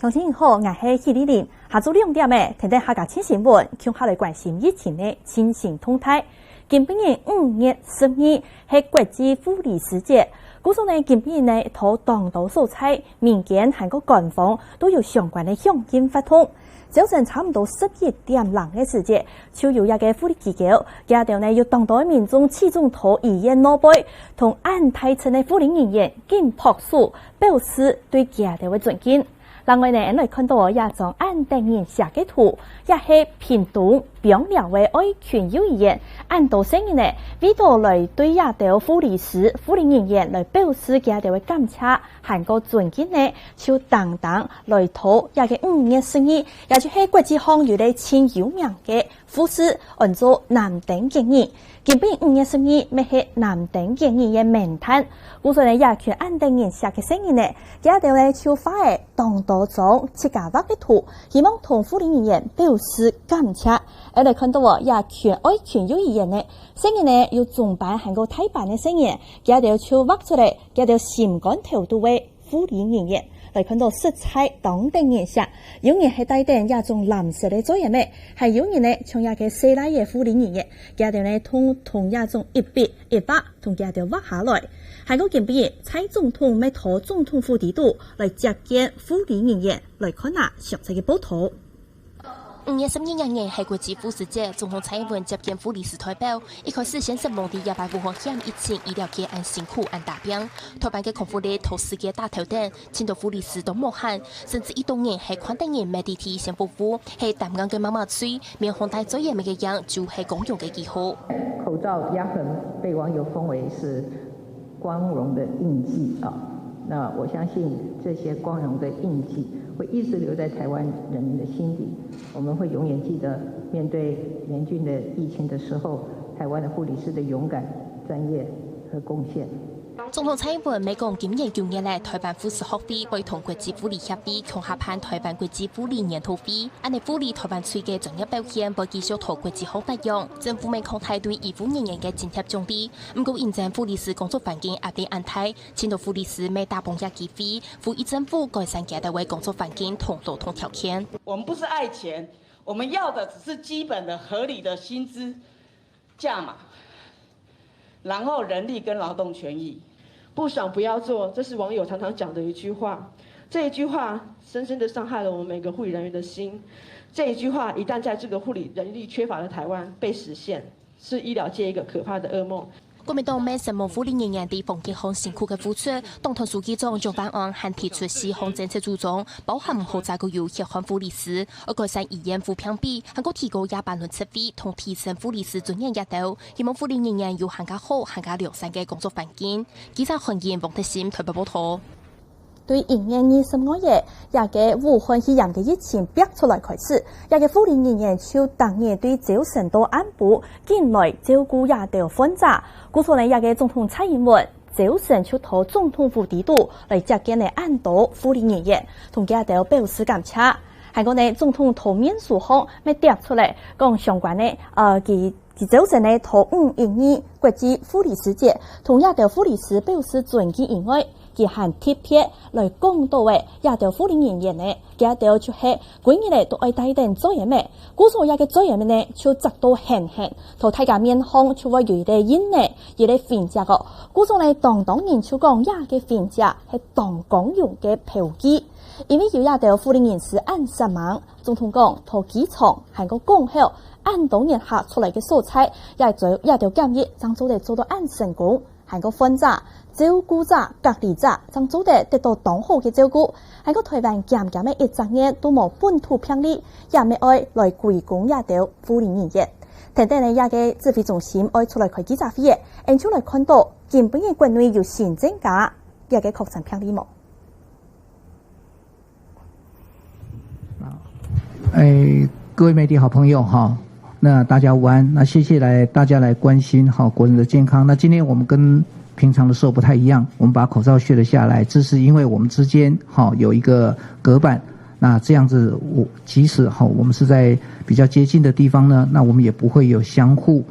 重庆以后，我是许丽玲。下晝2點嘅，聽聽下個新新聞，向下來關心疫情嘅最新動態。今年5月12日係國際婦女節節，故所呢今年呢圖當道所在，民間韓國官方都有相關嘅響應發通。早晨差唔多11點0嘅時節，就有一個婦女機構，佢哋呢有當道嘅民眾始終圖醫院攞杯，同安泰村嘅婦女人員緊拍手，表示對佢哋嘅尊敬。另外呢，我哋看到一張安定人寫嘅圖，也係屏東枋寮嘅愛群幼兒園，按道聲音呢，為到來對亞洲婦女師、婦女人員來表示佢哋嘅感謝，韓國尊敬呢，就等等來圖一個5月12日，也就係國際上有啲前有名嘅護士，按做南丁建議。今年5月12日，咪係南丁建議嘅名單。故所呢，也群安定人寫嘅聲音呢，佢哋呢就發嘅當道中7家畫嘅圖，希望同婦女人員表示感謝。我哋看到也群愛群幼兒園呢，聲音呢要重版韓國台版嘅聲音，佢哋就畫出嚟，佢哋心肝頭度嘅婦女人員。來看到色彩當地顏色，有人係帶定一種藍色嘅作業咩？係有人呢從一個西拉嘅婦女人員，佢哋呢同一種一筆一畫同佢哋畫下來。韓國今年蔡總統咪圖總統府地圖來接見婦女人員，來看下詳細嘅報道。5月12日係國際婦女節，總統蔡英文接見婦女師代表，一開始先失望地100戶險疫情醫療界按辛苦按大病，台灣嘅康復力同世界大頭等，前度婦女師都無限，甚至1多年係寬定人媒體提前服務，係淡江嘅媽媽嘴，面紅帶最嚴嘅樣就係公用嘅記號。口罩壓痕被網友封為是光榮的印記啊！那我相信這些光榮的印記會一直留在台灣人民的心底，我們會永遠記得面對嚴峻的疫情的時候，台灣的護理師的勇敢、專業和貢獻。總統蔡英文每講今年9月來台灣婦女學會會同國際婦女協會共合辦台灣國際婦女研討會，按你婦女台灣區嘅專業表現會繼續同國際學內容，政府咪抗台對醫護人員嘅津貼獎勵，唔過認真婦女師工作環境壓力安泰，前度婦女師咪大崩壓機會，呼籲政府改善佢哋嘅工作環境同勞動條件。我們不是愛錢，我們要的只是基本的合理的薪資價碼，然後人力跟勞動權益。不想不要做，這是網友常常講的一句話。這一句話深深地傷害了我們每個護理人員的心。這一句話一旦在這個護理人力缺乏的台灣被實現，是醫療界一個可怕的噩夢。國民黨咩什麼婦女人員地防疫項辛苦嘅付出，總統書記長蔣萬安還提出4項政策主張，包含好在個有血汗婦女師，改善醫院扶貧比，還個提高100輪測費同提升婦女師尊嚴壓度，希望婦女人員有更加好、更加良善嘅工作環境。記者韓燕王德心台北報道。對1月25日，一個武漢肺炎嘅疫情逼出來開始，一個婦女人員就當日對早晨到安部進來照顧亞洲患者，故所呢一個總統蔡英文早晨就到總統府地圖來接見呢安度婦女人員，同亞洲表示感謝。韓國呢總統圖面書上咪貼出來講相關呢佢早晨呢到5月2日國際婦女節節，同亞洲婦女師表示尊敬以外。佢還特別來講到嘅亞洲婦女人員呢，亞洲就係每日咧都愛帶定作業咩，故所一個作業呢就直到輕輕，同大家面孔就會有啲煙呢，有啲finca個，故所呢當然就講亞嘅finca係當公用嘅嫖妓，因為有亞洲婦女人士按實忙，總統講同機場韓國講後，按當然下出嚟嘅素材，也做亞洲檢疫，將做嚟做到按成功，韓國患者。照顧者、隔離者，將做得到當好嘅照顧。喺個台灣漸漸嘅1年都冇本土病例，也未愛來歸功亞洲婦女人員。等等呢，一個指揮中心愛出來開記者會嘅，然出來看到今本嘅國內有新增加一個確診病例冇。各位媒體好朋友哈，那大家午安，那謝謝大家來關心好國人的健康。那今天我們跟平常的時候不太一樣，我們把口罩卸了下來，這是因為我們之間有一個隔板，那這樣子即使我們是在比較接近的地方呢，那我們也不會有相互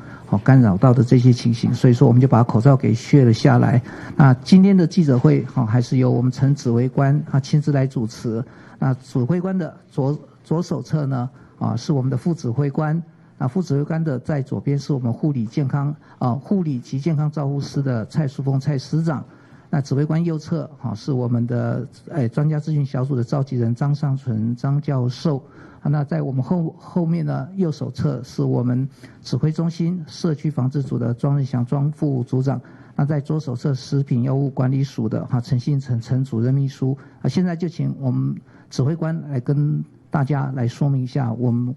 干扰到的这些情形，所以说我们就把口罩给卸了下来。那今天的记者会还是由我们陈指挥官亲自来主持。那指挥官的左手侧呢是我们的副指挥官。那副指挥官的在左边是我们护理及健康照护师的蔡淑凤蔡师长。那指挥官右侧是我们的专家咨询小组的召集人张尚存张教授。那在我们后面呢，右手侧是我们指挥中心社区防治组的庄日祥庄副组长。那在左手侧食品药物管理署的陈信成陈主任秘书。现在就请我们指挥官来跟大家来说明一下我们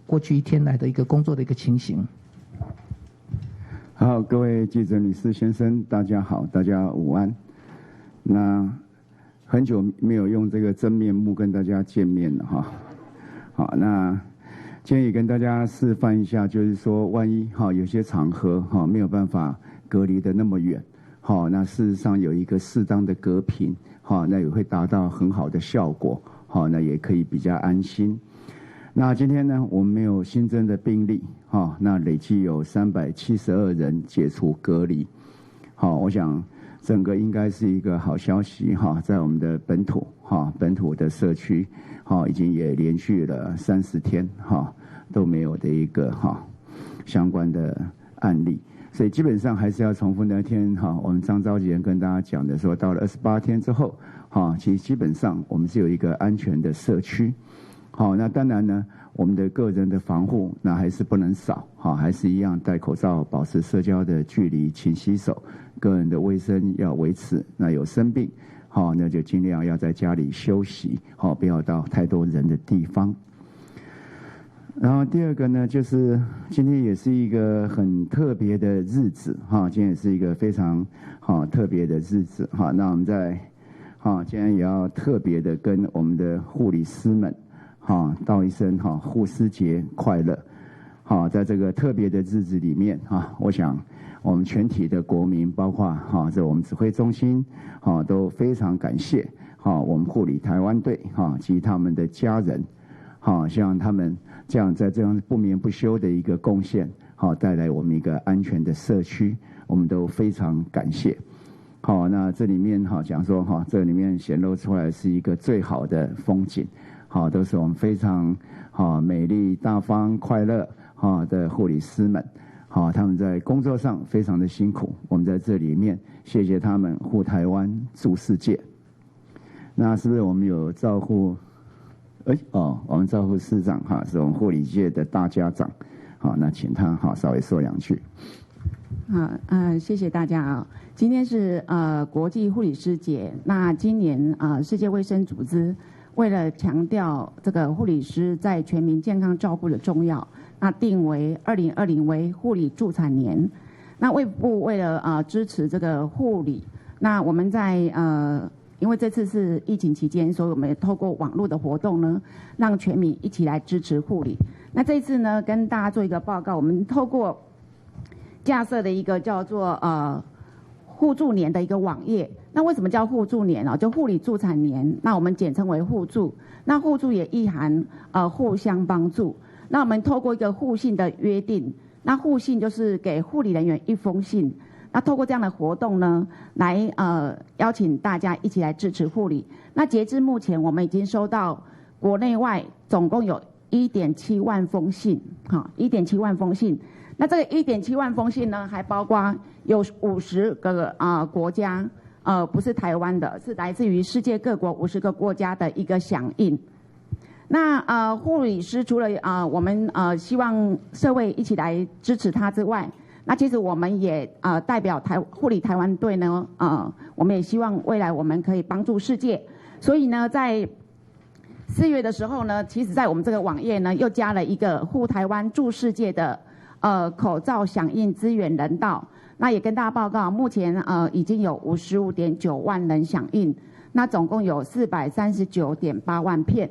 过去一天来的一个工作的一个情形。好，各位记者女士先生，大家好，大家午安。那很久没有用这个真面目跟大家见面了哈。好，那今天也跟大家示范一下，就是说，万一有些场合没有办法隔离的那么远，那事实上有一个适当的隔屏，那也会达到很好的效果，那也可以比较安心。那今天呢，我们没有新增的病例，那累计有372人解除隔离，我想整个应该是一个好消息，在我们的本土的社区。已经也连续了30天都没有的一个相关的案例，所以基本上还是要重复那天我们张召集人跟大家讲的说，到了28天之后其实基本上我们是有一个安全的社区。那当然呢，我们的个人的防护那还是不能少，还是一样戴口罩，保持社交的距离，勤洗手，个人的卫生要维持。那有生病那就尽量要在家里休息，不要到太多人的地方。然后第二个呢，就是今天也是一个很特别的日子，今天也是一个非常特别的日子。那我们在今天也要特别的跟我们的护理师们道一声护师节快乐。在这个特别的日子里面我想我们全体的国民，包括这我们指挥中心都非常感谢我们护理台湾队及他们的家人，希望他们这样在这样不眠不休的一个贡献带来我们一个安全的社区，我们都非常感谢。那这里面讲说这里面显露出来是一个最好的风景，都是我们非常美丽大方快乐的护理师们，他们在工作上非常的辛苦，我们在这里面谢谢他们护台湾助世界。那是不是我们有照护？我们照护师长是我们护理界的大家长，那请他稍微说两句。谢谢大家今天是国际护理师节。那今年世界卫生组织为了强调这个护理师在全民健康照顾的重要，那定为2020为护理助产年。那卫部为了支持这个护理，那我们在因为这次是疫情期间，所以我们也透过网络的活动呢，让全民一起来支持护理。那这一次呢，跟大家做一个报告，我们透过架设的一个叫做互助年的一个网页。那为什么叫互助年就护理助产年，那我们简称为互助。那互助也意含互相帮助。那我们透过一个互信的约定，那互信就是给护理人员一封信。那透过这样的活动呢，来邀请大家一起来支持护理。那截至目前，我们已经收到国内外总共有1.7万封信，1.7万封信。那这个1.7万封信呢，还包括有50个国家，不是台湾的，是来自于世界各国50个国家的一个响应。那护理师除了我们希望社会一起来支持他之外，那其实我们也代表护理台湾队呢，我们也希望未来我们可以帮助世界。所以呢，在4月的时候呢，其实在我们这个网页呢，又加了一个护台湾助世界的口罩响应支援人道。那也跟大家报告，目前已经有55.9万人响应，那总共有439.8万片。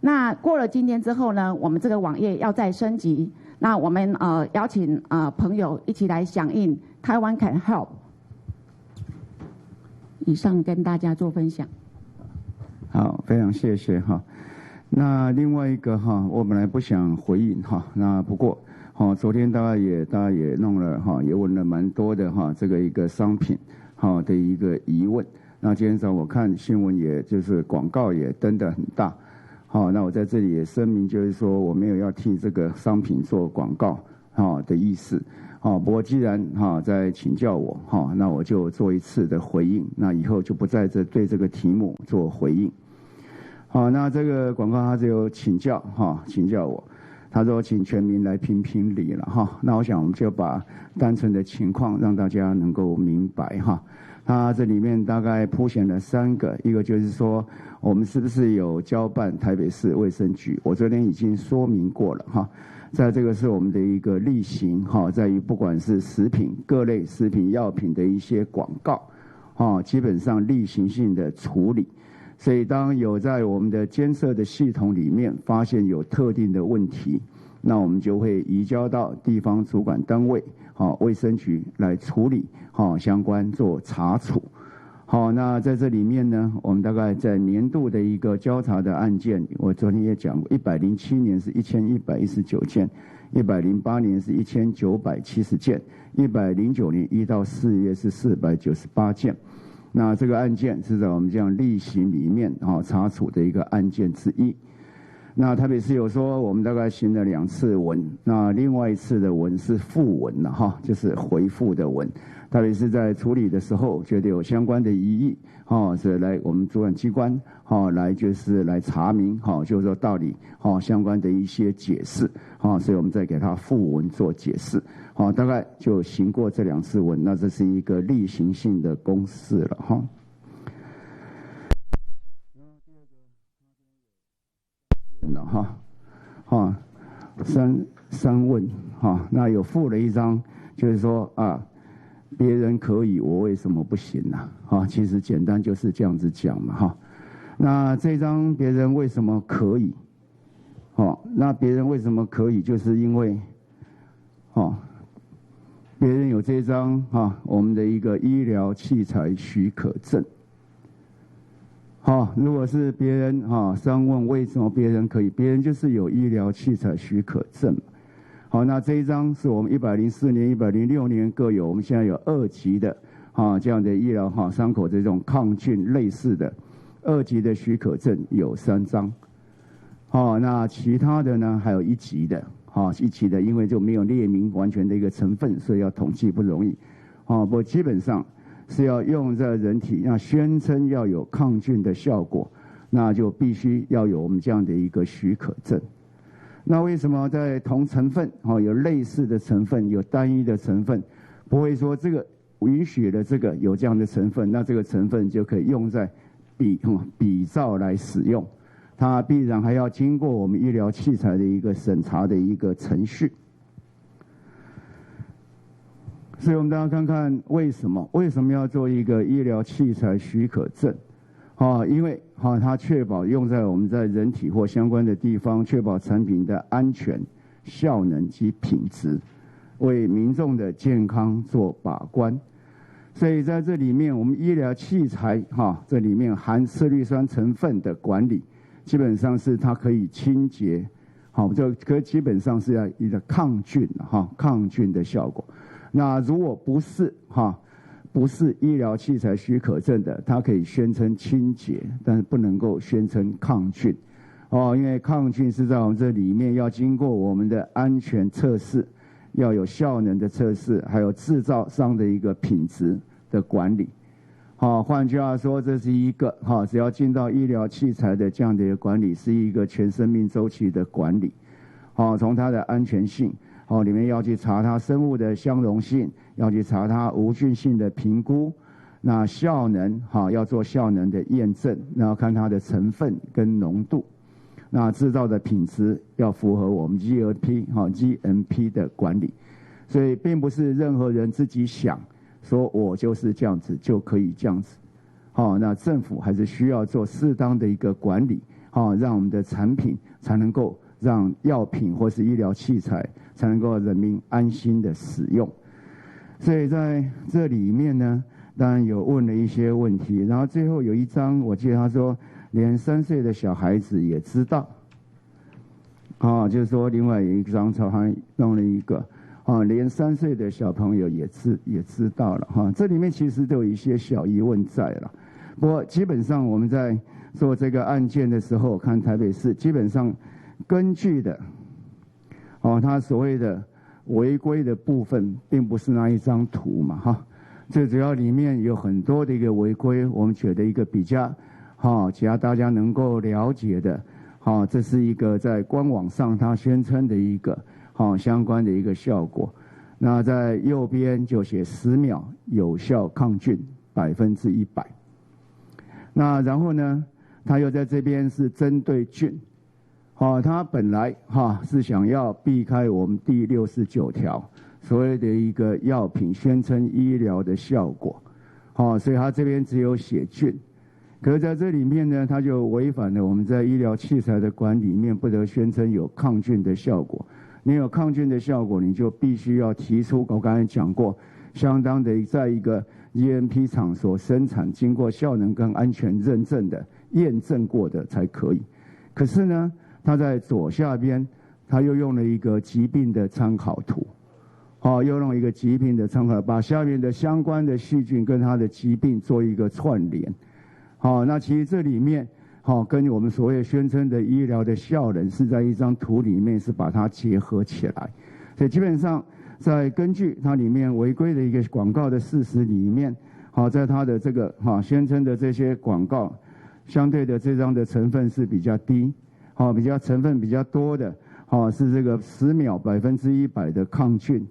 那过了今天之后呢，我们这个网页要再升级。那我们邀请朋友一起来响应台湾 Can Help。以上跟大家做分享。好，非常谢谢那另外一个我本来不想回应那不过昨天大家也弄了也问了蛮多的这个一个商品的一个疑问。那今天早上我看新闻，也就是广告也登得很大。那我在这里也声明，就是说我没有要替这个商品做广告的意思。不过既然在请教我那我就做一次的回应，那以后就不再对这个题目做回应。那这个广告他只有请教我，他说请全民来评评理了那我想我们就把单纯的情况让大家能够明白它这里面大概凸显了3个，一个就是说我们是不是有交办台北市卫生局，我昨天已经说明过了在这个是我们的一个例行在于不管是食品各类食品药品的一些广告基本上例行性的处理。所以当有在我们的监测的系统里面发现有特定的问题，那我们就会移交到地方主管单位卫生局来处理相关做查处。那在这里面呢，我们大概在年度的一个交查的案件，我昨天也讲过，107年是1119件，108年是1970件，109年1到4月是498件。那这个案件是在我们这样例行里面查处的一个案件之一。那台北市有说我们大概行了2次文，那另外一次的文是复文了就是回复的文。台北市在处理的时候觉得有相关的疑义所以来我们主管机关来就是来查明就是说到底相关的一些解释所以我们再给他复文做解释大概就行过这2次文，那这是一个例行性的公事了三问那有附了一张，就是说别人可以，我为什么不行呢？其实简单就是这样子讲嘛那这张别人为什么可以？那别人为什么可以？就是因为别人有这张我们的一个医疗器材许可证。如果是别人三问为什么别人可以，别人就是有医疗器材许可证。那这一张是我们104年、106年各有，我们现在有2级的这样的医疗伤口这种抗菌类似的2级的许可证有3张。那其他的呢还有1级的1级的因为就没有列明完全的一个成分，所以要统计不容易不过基本上是要用在人体，那宣称要有抗菌的效果，那就必须要有我们这样的一个许可证。那为什么在同成分有类似的成分，有单一的成分，不会说这个允许的这个有这样的成分，那这个成分就可以用在比照来使用？它必然还要经过我们医疗器材的一个审查的一个程序。所以我们大家看看为什么要做一个医疗器材许可证？因为它确保用在我们在人体或相关的地方，确保产品的安全、效能及品质，为民众的健康做把关。所以在这里面，我们医疗器材这里面含次氯酸成分的管理，基本上是它可以清洁，这基本上是要一个抗菌抗菌的效果。那如果不是医疗器材许可证的，它可以宣称清洁，但是不能够宣称抗菌因为抗菌是在我们这里面要经过我们的安全测试，要有效能的测试，还有制造商的一个品质的管理换句话说，这是一个只要进到医疗器材的这样的一个管理，是一个全生命周期的管理从它的安全性里面要去查它生物的相容性，要去查它无菌性的评估，那效能要做效能的验证，然后看它的成分跟浓度，那制造的品质要符合我们 GMP 的管理。所以并不是任何人自己想说我就是这样子就可以这样子那政府还是需要做适当的一个管理让我们的产品才能够让药品或是医疗器材才能够人民安心的使用。所以在这里面呢，当然有问了一些问题，然后最后有一章，我记得他说连3岁的小孩子也知道就是说另外有一张照还弄了一个连3岁的小朋友也知道了这里面其实都有一些小疑问在了。不过基本上我们在做这个案件的时候，看台北市基本上根据的它所谓的违规的部分，并不是那一张图嘛最主要里面有很多的一个违规，我们觉得一个比较只要大家能够了解的这是一个在官网上它宣称的一个相关的一个效果。那在右边就写10秒有效抗菌100%。那然后呢，他又在这边是针对菌，他本来是想要避开我们第69条所谓的一个药品宣称医疗的效果，所以他这边只有写菌。可是在这里面呢，他就违反了我们在医疗器材的管理里面不得宣称有抗菌的效果。你有抗菌的效果，你就必须要提出我刚才讲过相当的在一个 GMP 场所生产，经过效能跟安全认证的验证过的才可以。可是呢，他在左下边他又用了一个疾病的参考图，又用了一个疾病的参考，把下面的相关的细菌跟它的疾病做一个串联。那其实这里面跟我们所谓宣称的医疗的效能是在一张图里面是把它结合起来。所以基本上在根据它里面违规的一个广告的事实里面，在它的这个宣称的这些广告相对的这张的成分是比较低，比较成分比较多的是这个10秒100%的抗菌，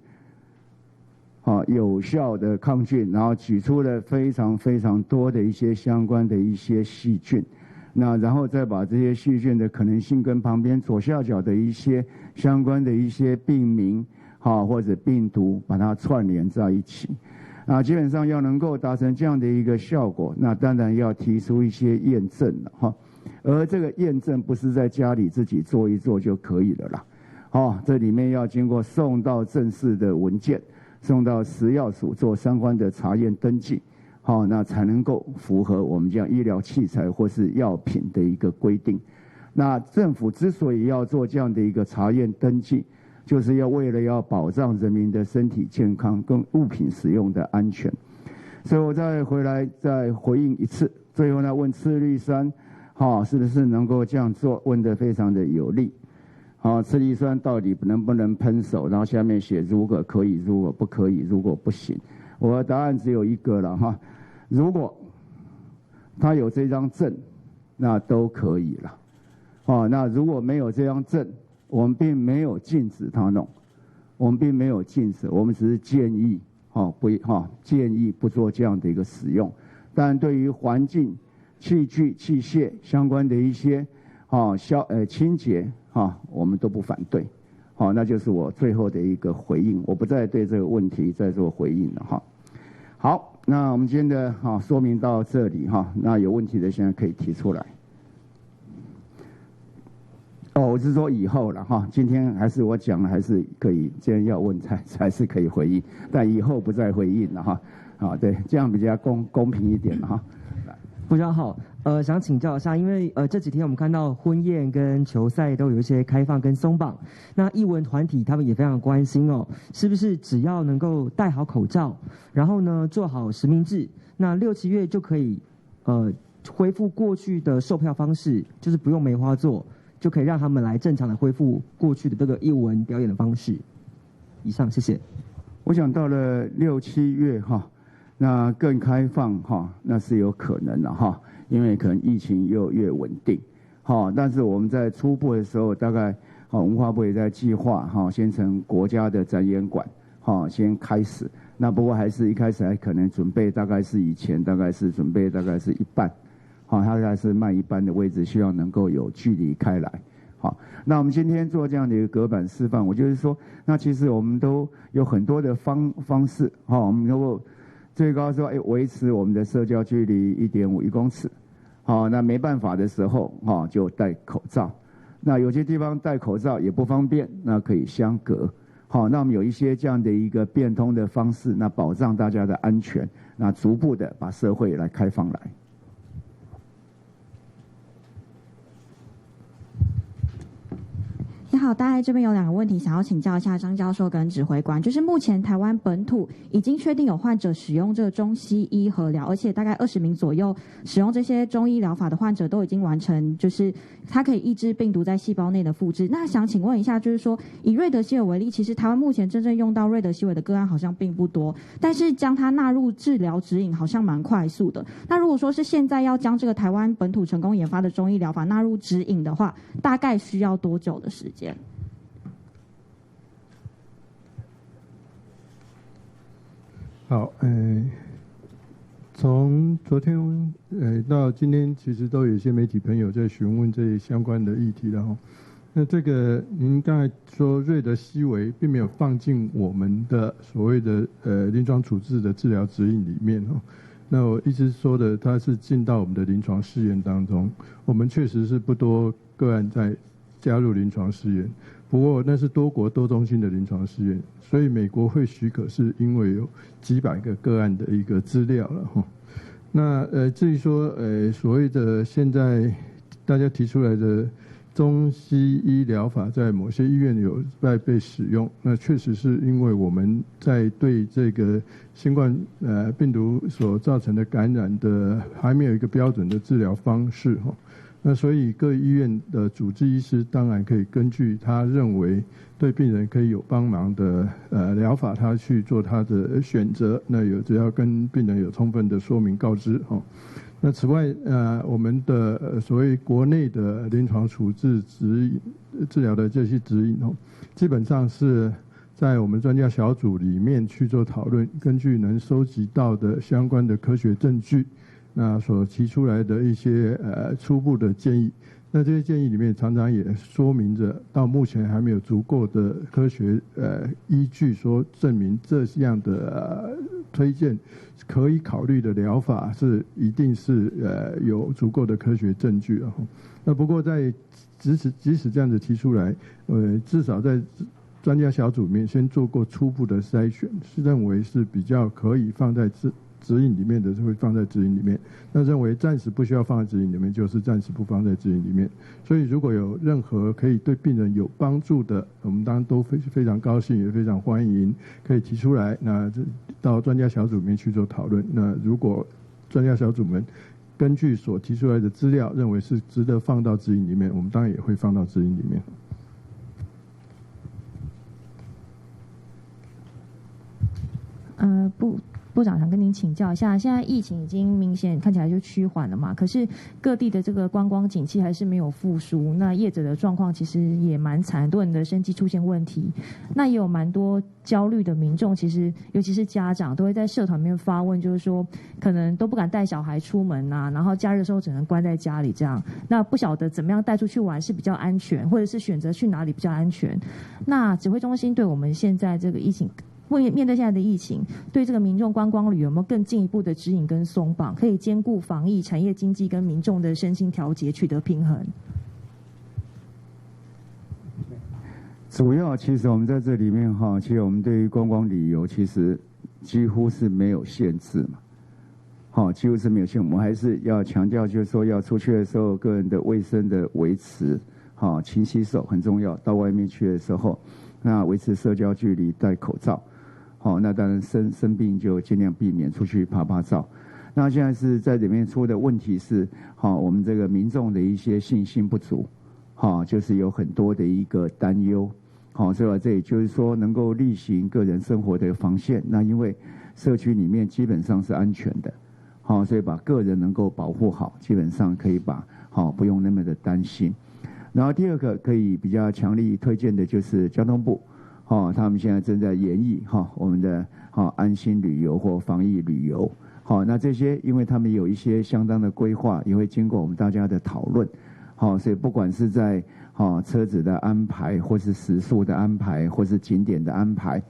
有效的抗菌，然后举出了非常非常多的一些相关的一些细菌，那然后再把这些细菌的可能性跟旁边左下角的一些相关的一些病名或者病毒把它串联在一起。基本上要能够达成这样的一个效果，那当然要提出一些验证了而这个验证不是在家里自己做一做就可以了啦这里面要经过送到正式的文件，送到食药署做相关的查验登记，那才能够符合我们讲医疗器材或是药品的一个规定。那政府之所以要做这样的一个查验登记，就是要为了要保障人民的身体健康跟物品使用的安全。所以我再回来再回应一次，最后呢问次氯酸是不是能够这样做，问得非常的有力。次氯酸到底能不能喷手，然后下面写如果可以，如果不可以，如果不行。我的答案只有一个了如果他有这张证，那都可以了那如果没有这张证，我们并没有禁止他弄，我们并没有禁止，我们只是建议建议不做这样的一个使用。但对于环境、器具、器械相关的一些清洁我们都不反对。那就是我最后的一个回应，我不再对这个问题再做回应了好，那我们今天的说明到这里那有问题的现在可以提出来。我是说以后了今天还是我讲了还是可以，既然要问才是可以回应，但以后不再回应了对，这样比较公平一点了部长好，想请教一下，因为这几天我们看到婚宴跟球赛都有一些开放跟松绑，那艺文团体他们也非常关心是不是只要能够戴好口罩，然后呢做好实名制，那6、7月就可以恢复过去的售票方式，就是不用梅花座，就可以让他们来正常的恢复过去的这个艺文表演的方式。以上，谢谢。我想到了6、7月那更开放那是有可能的因为可能疫情又越稳定但是我们在初步的时候，大概文化部也在计划先从国家的展演馆先开始。那不过还是一开始还可能准备大概是以前大概是准备大概是一半它大概是卖一半的位置，希望能够有距离开来。那我们今天做这样的一个隔板示范，我就是说，那其实我们都有很多的方式我们能够最高说维持我们的社交距离1.5公尺那没办法的时候就戴口罩。那有些地方戴口罩也不方便，那可以相隔那我们有一些这样的一个变通的方式，那保障大家的安全，那逐步的把社会来开放来。你好，好，大概这边有2个问题想要请教一下张教授跟指挥官，就是目前台湾本土已经确定有患者使用这个中西医合疗，而且大概20名左右使用这些中医疗法的患者都已经完成，就是它可以抑制病毒在细胞内的复制。那想请问一下，就是说以瑞德西韦为例，其实台湾目前真正用到瑞德西韦的个案好像并不多，但是将它纳入治疗指引好像蛮快速的。那如果说是现在要将这个台湾本土成功研发的中医疗法纳入指引的话，大概需要多久的时间？好，从昨天到今天，其实都有一些媒体朋友在询问这相关的议题了哈。那这个您刚才说瑞德西韦并没有放进我们的所谓的临床处置的治疗指引里面哈。那我一直说的，它是进到我们的临床试验当中，我们确实是不多个案在加入临床试验，不过那是多国多中心的临床试验，所以美国会许可是因为有几百个个案的一个资料了哈。那至于说所谓的现在大家提出来的中西医疗法在某些医院有在被使用，那确实是因为我们在对这个新冠病毒所造成的感染的还没有一个标准的治疗方式哈。那所以各医院的主治医师当然可以根据他认为对病人可以有帮忙的疗法，他去做他的选择。那只要跟病人有充分的说明告知哈。那此外我们的所谓国内的临床处置指引治疗的这些指引哦，基本上是在我们专家小组里面去做讨论，根据能收集到的相关的科学证据。那所提出来的一些初步的建议，那这些建议里面常常也说明着，到目前还没有足够的科学依据说证明这样的推荐可以考虑的疗法是一定是有足够的科学证据了。那不过在即使这样子提出来，至少在专家小组里面先做过初步的筛选，是认为是比较可以放在指引里面的会放在指引里面，那认为暂时不需要放在指引里面，就是暂时不放在指引里面。所以如果有任何可以对病人有帮助的，我们当然都非常高兴，也非常欢迎可以提出来，那到专家小组里面去做讨论。那如果专家小组们根据所提出来的资料认为是值得放到指引里面，我们当然也会放到指引里面。部长想跟您请教一下，现在疫情已经明显看起来就趋缓了嘛，可是各地的这个观光景气还是没有复苏，那业者的状况其实也蛮惨，很多人的生计出现问题，那也有蛮多焦虑的民众，其实尤其是家长都会在社团里面发问，就是说可能都不敢带小孩出门啊，然后假日的时候只能关在家里这样，那不晓得怎么样带出去玩是比较安全，或者是选择去哪里比较安全。那指挥中心对我们现在这个疫情面对现在的疫情，对这个民众观光旅有没有更进一步的指引跟松绑，可以兼顾防疫、产业经济跟民众的身心调节，取得平衡？主要其实我们在这里面哈，其实我们对于观光旅游其实几乎是没有限制嘛，好，几乎是没有限制。我们还是要强调，就是说要出去的时候，个人的卫生的维持，好，勤洗手很重要。到外面去的时候，那维持社交距离，戴口罩。好，那当然生病就尽量避免出去拍照。那现在是在里面出的问题是，好，我们这个民众的一些信心不足，好，就是有很多的一个担忧。好，所以这也就是说能够例行个人生活的防线。那因为社区里面基本上是安全的，好，所以把个人能够保护好，基本上可以不用那么的担心。然后第二个可以比较强力推荐的就是交通部。他们现在正在研议我们的安心旅游或防疫旅游。那这些因为他们有一些相当的规划，也会经过我们大家的讨论。所以不管是在车子的安排，或是食宿的安排，或是景点的安排，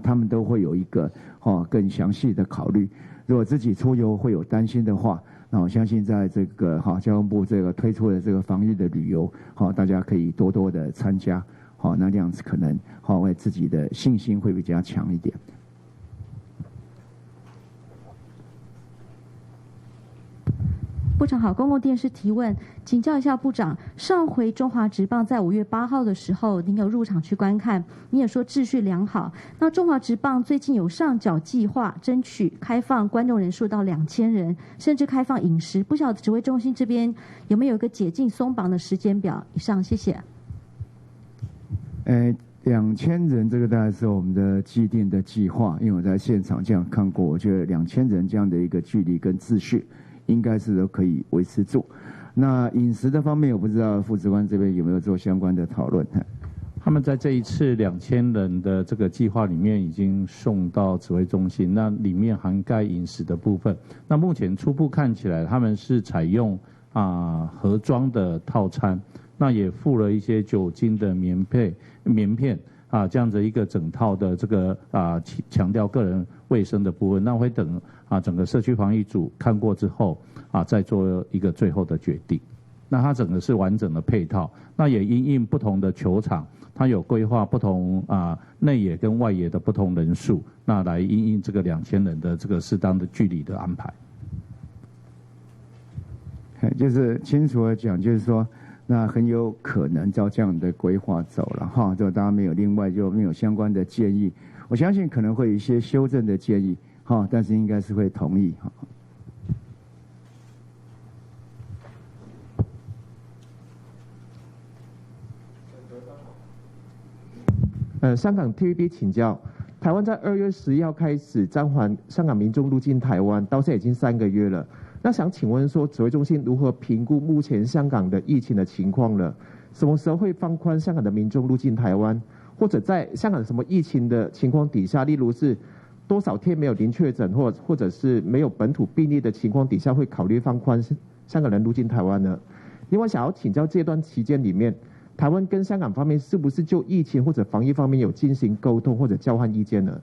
他们都会有一个更详细的考虑。如果自己出游会有担心的话，那我相信在这个交通部这个推出的这个防疫的旅游，大家可以多多的参加。那这样子可能为自己的信心会比较强一点。部长好，公共电视提问，请教一下部长，上回中华职棒在5月8号的时候，您有入场去观看，你也说秩序良好。那中华职棒最近有上缴计划，争取开放观众人数到2000人，甚至开放饮食。不晓得指挥中心这边有没有一个解禁松绑的时间表？以上，谢谢。2000人这个大概是我们的既定的计划，因为我在现场这样看过，我觉得2000人这样的一个距离跟秩序，应该是都可以维持住。那饮食的方面，我不知道副指官这边有没有做相关的讨论。他们在这一次2000人的这个计划里面已经送到指挥中心，那里面涵盖饮食的部分。那目前初步看起来，他们是采用盒装的套餐，那也附了一些酒精的棉片这样子一个整套的这个强调个人卫生的部分。那会等整个社区防疫组看过之后再做一个最后的决定。那它整个是完整的配套，那也因应不同的球场，它有规划不同内野跟外野的不同人数，那来因应这个2000人的这个适当的距离的安排。就是清楚的讲，就是说，那很有可能照这样的规划走了哈，就当然没有另外就没有相关的建议，我相信可能会有一些修正的建议哈，但是应该是会同意哈。香港 TVB 请教，台湾在2月11号开始暂缓香港民众入境台湾，到现在已经3个月了。那想请问说，指挥中心如何评估目前香港的疫情的情况呢？什么时候会放宽香港的民众入境台湾？或者在香港什么疫情的情况底下，例如是多少天没有零确诊，或者是没有本土病例的情况底下，会考虑放宽香港人入境台湾呢？另外，想要请教这段期间里面，台湾跟香港方面是不是就疫情或者防疫方面有进行沟通或者交换意见呢？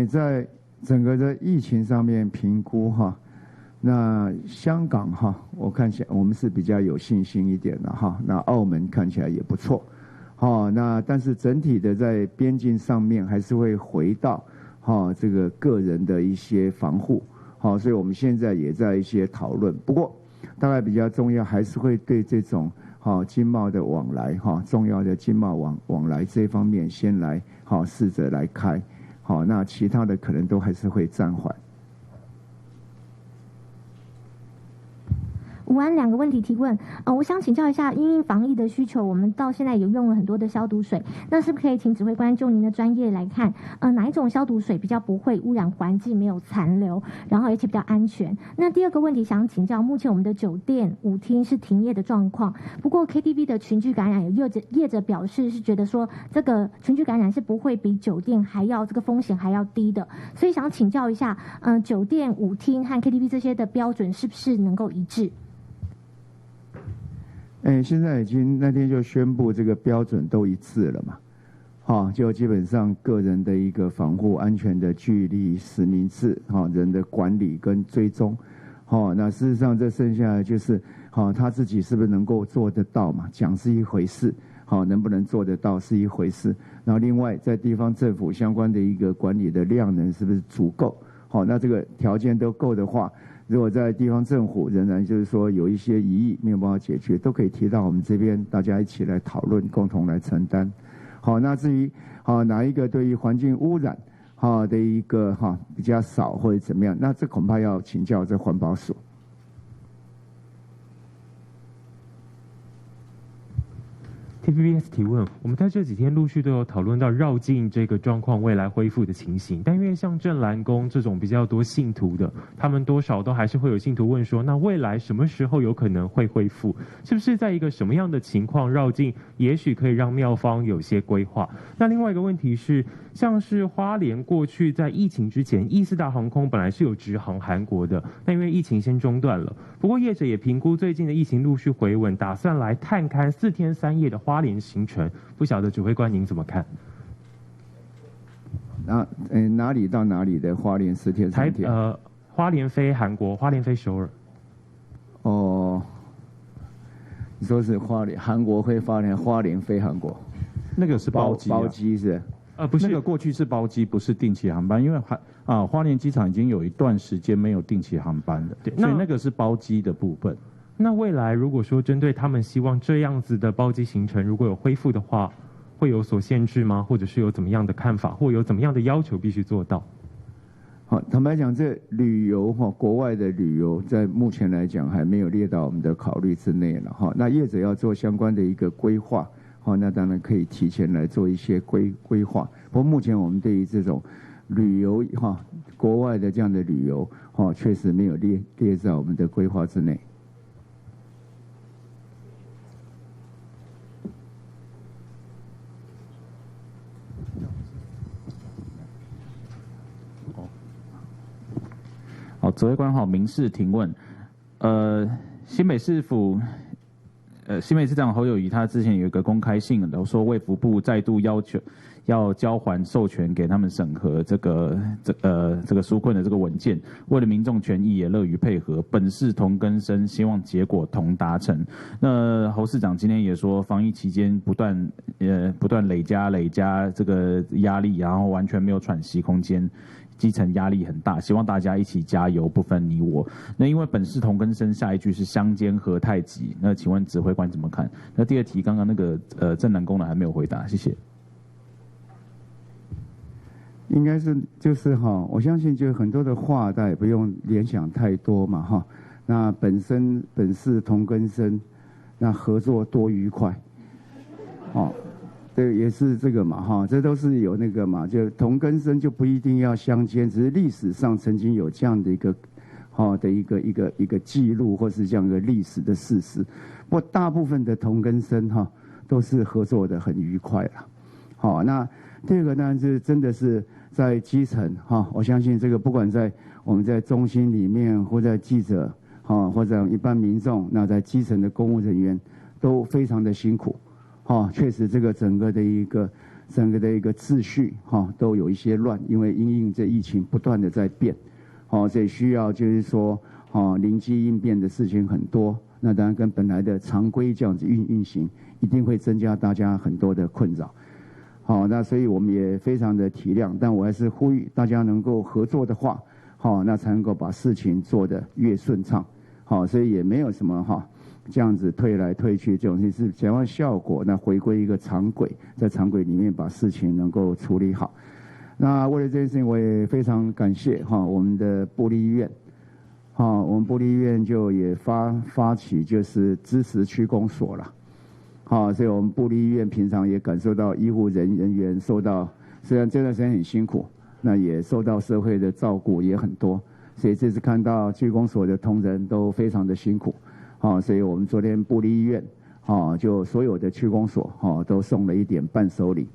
在整个的疫情上面评估哈，那香港哈，我看起来我们是比较有信心一点的哈。那澳门看起来也不错，那但是整体的在边境上面还是会回到这个个人的一些防护。所以我们现在也在一些讨论，不过大概比较重要还是会对这种经贸的往来重要的经贸往来这方面先来试着来开，那其他的可能都还是会暂缓。午安，2个问题提问。我想请教一下，因应防疫的需求，我们到现在有用了很多的消毒水，那是不是可以请指挥官就您的专业来看，哪一种消毒水比较不会污染环境，没有残留，然后而且比较安全？那第2个问题想请教，目前我们的酒店、舞厅是停业的状况，不过 KTV 的群聚感染，有业者表示是觉得说这个群聚感染是不会比酒店还要这个风险还要低的，所以想请教一下，酒店、舞厅和 KTV 这些的标准是不是能够一致？现在已经那天就宣布这个标准都一致了嘛，就基本上个人的一个防护、安全的距离、实名制，人的管理跟追踪，那事实上这剩下的就是他自己是不是能够做得到嘛？讲是一回事，能不能做得到是一回事。然后另外在地方政府相关的一个管理的量能是不是足够？那这个条件都够的话，如果在地方政府仍然就是说有一些疑义没有办法解决，都可以提到我们这边，大家一起来讨论，共同来承担。那至于哪一个对于环境污染的一个比较少或者怎么样，那这恐怕要请教这环保署。TVBS 提问：我们在这几天陆续都有讨论到绕境这个状况未来恢复的情形，但因为像正蓝宫这种比较多信徒的，他们多少都还是会有信徒问说，那未来什么时候有可能会恢复？是不是在一个什么样的情况绕境，也许可以让庙方有些规划？那另外一个问题是，像是花莲过去在疫情之前，义四大航空本来是有直航韩国的，那因为疫情先中断了。不过业者也评估最近的疫情陆续回稳，打算来探勘4天3夜的花莲行程，不晓得指挥官您怎么看？哪里到哪里的花莲4天3天？花莲飞韩国，花莲飞首尔。你说是花莲韩国飞花莲，花莲飞韩国，那个是包机，包机是？不是，那个过去是包机，不是定期航班，因为花莲机场已经有一段时间没有定期航班了，所以那个是包机的部分。那未来如果说针对他们希望这样子的包机行程如果有恢复的话，会有所限制吗？或者是有怎么样的看法，或有怎么样的要求必须做到？好，坦白讲，这旅游国外的旅游在目前来讲还没有列到我们的考虑之内了哈。那业者要做相关的一个规划。那当然可以提前来做一些规划。不过目前我们对于这种旅游国外的这样的旅游确实没有列在我们的规划之内。好，指挥官好，民事庭问，新北市府。新北市长侯友宜他之前有一个公开信，然后说卫福部再度要求要交还授权给他们审核这个纾困的这个文件，为了民众权益也乐于配合，本市同根生，希望结果同达成。那侯市长今天也说，防疫期间不断累加这个压力，然后完全没有喘息空间。基层压力很大，希望大家一起加油，不分你我。那因为本市同根生，下一句是相煎何太急。那请问指挥官怎么看？那第二题刚刚那个正南宫的还没有回答，谢谢。应该是就是我相信就很多的话，大家也不用联想太多嘛那本市同根生，那合作多愉快，对，也是这个嘛这都是有那个嘛，就同根生就不一定要相煎，只是历史上曾经有这样的一个记录，或是这样一个历史的事实。不过大部分的同根生都是合作的很愉快了。那第二个呢，是真的是在基层我相信这个不管在我们在中心里面，或在记者或者一般民众，那在基层的公务人员都非常的辛苦。确实，这个整个的一个秩序都有一些乱，因为因应这疫情不断的在变，所以需要就是说灵机应变的事情很多。那当然跟本来的常规这样子运行，一定会增加大家很多的困扰。那所以我们也非常的体谅，但我还是呼吁大家能够合作的话，那才能够把事情做得越顺畅。所以也没有什么这样子推来推去，这种事是想要效果，那回归一个常轨，在常轨里面把事情能够处理好。那为了这件事情，我也非常感谢我们的部立医院，我们部立医院就也发起就是支持区公所了，所以我们部立医院平常也感受到医护人员受到，虽然这段时间很辛苦，那也受到社会的照顾也很多，所以这次看到区公所的同仁都非常的辛苦。所以我们昨天部立医院，就所有的区公所，都送了一点伴手礼，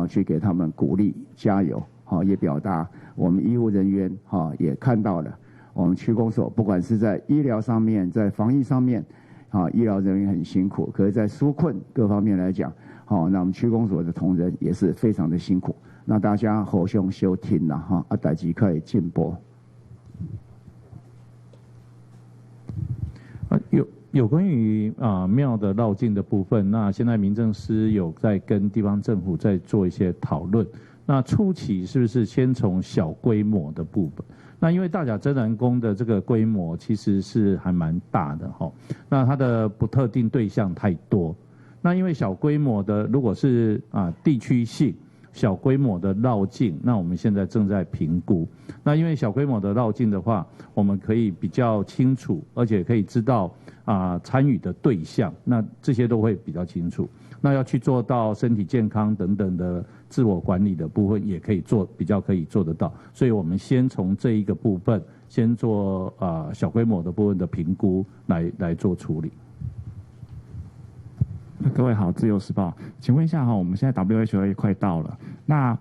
去给他们鼓励加油，也表达我们医护人员，也看到了我们区公所不管是在医疗上面，在防疫上面，医疗人员很辛苦，可是在纾困各方面来讲，那我们区公所的同仁也是非常的辛苦。那大家互相收听啦，代志可以进步。有关于庙的绕境的部分，那现在民政司有在跟地方政府在做一些讨论。那初期是不是先从小规模的部分？那因为大甲真南宫的这个规模其实是还蛮大的那它的不特定对象太多。那因为小规模的，如果是地区性小规模的绕境，那我们现在正在评估。那因为小规模的绕境的话，我们可以比较清楚，而且可以知道参与的对象，那这些都会比较清楚。那要去做到身体健康等等的自我管理的部分，也可以比较可以做得到。所以我们先从这一个部分，先做小规模的部分的评估来做处理。各位好，自由时报，请问一下我们现在 WHO 也快到了，那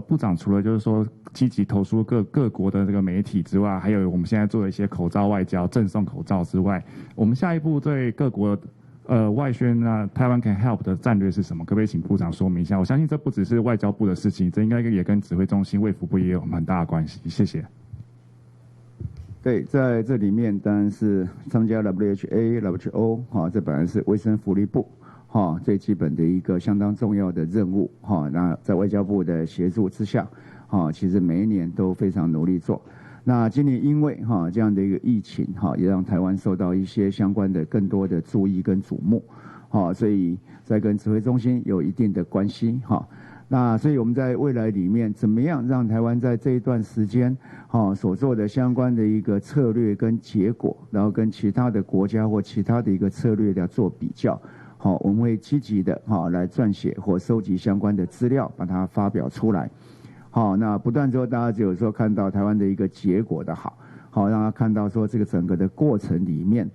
部长除了就是说积极投诉各国的这个媒体之外，还有我们现在做的一些口罩外交、赠送口罩之外，我们下一步对各国外宣台湾 Can Help 的战略是什么？可不可以请部长说明一下？我相信这不只是外交部的事情，这应该也跟指挥中心、卫福部也有很大的关系。谢谢。对，在这里面当然是参加 WHO 这本来是卫生福利部最基本的一个相当重要的任务那在外交部的协助之下其实每一年都非常努力做。那今年因为这样的一个疫情也让台湾受到一些相关的更多的注意跟瞩目所以在跟指挥中心有一定的关系那所以我们在未来里面怎么样让台湾在这一段时间所做的相关的一个策略跟结果，然后跟其他的国家或其他的一个策略来做比较我们会积极的来撰写或收集相关的资料，把它发表出来那不断之后大家只有说看到台湾的一个结果的好让他看到说这个整个的过程里面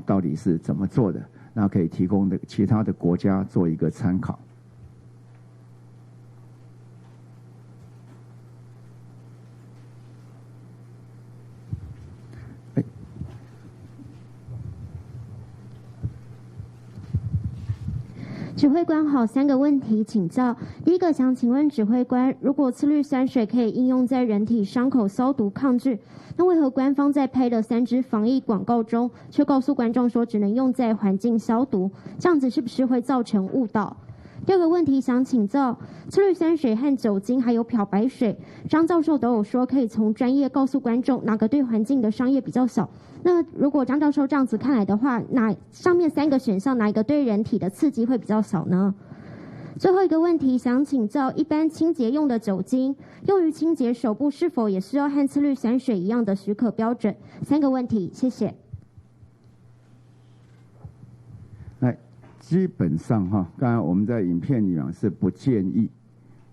到底是怎么做的，那可以提供的其他的国家做一个参考。指挥官好，3个问题请教。第一个想请问指挥官，如果次氯酸水可以应用在人体伤口消毒抗菌，那为何官方在拍的3支防疫广告中，却告诉观众说只能用在环境消毒？这样子是不是会造成误导？第二个问题想请教，次氯酸水和酒精还有漂白水，张教授都有说可以从专业告诉观众哪个对环境的伤业比较小。那如果张教授这样子看来的话，上面3个选项哪一个对人体的刺激会比较小呢？最后一个问题想请教，一般清洁用的酒精用于清洁手部是否也是要和次氯酸水一样的许可标准？3个问题，谢谢。基本上刚才我们在影片里面是不建议